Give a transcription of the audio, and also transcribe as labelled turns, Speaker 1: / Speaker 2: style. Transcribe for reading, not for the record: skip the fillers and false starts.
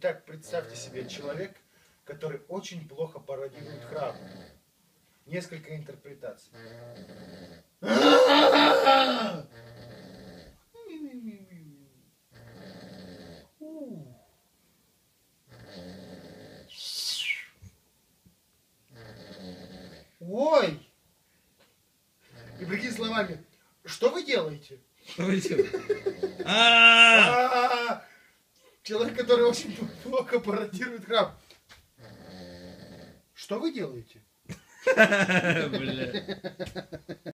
Speaker 1: Итак, представьте себе человек, который очень плохо пародирует храм. Несколько интерпретаций. Ой! И другими словами, что вы делаете?
Speaker 2: Что вы делаете?
Speaker 1: Человек, который очень плохо пародирует храм. Что вы делаете?
Speaker 2: Бля.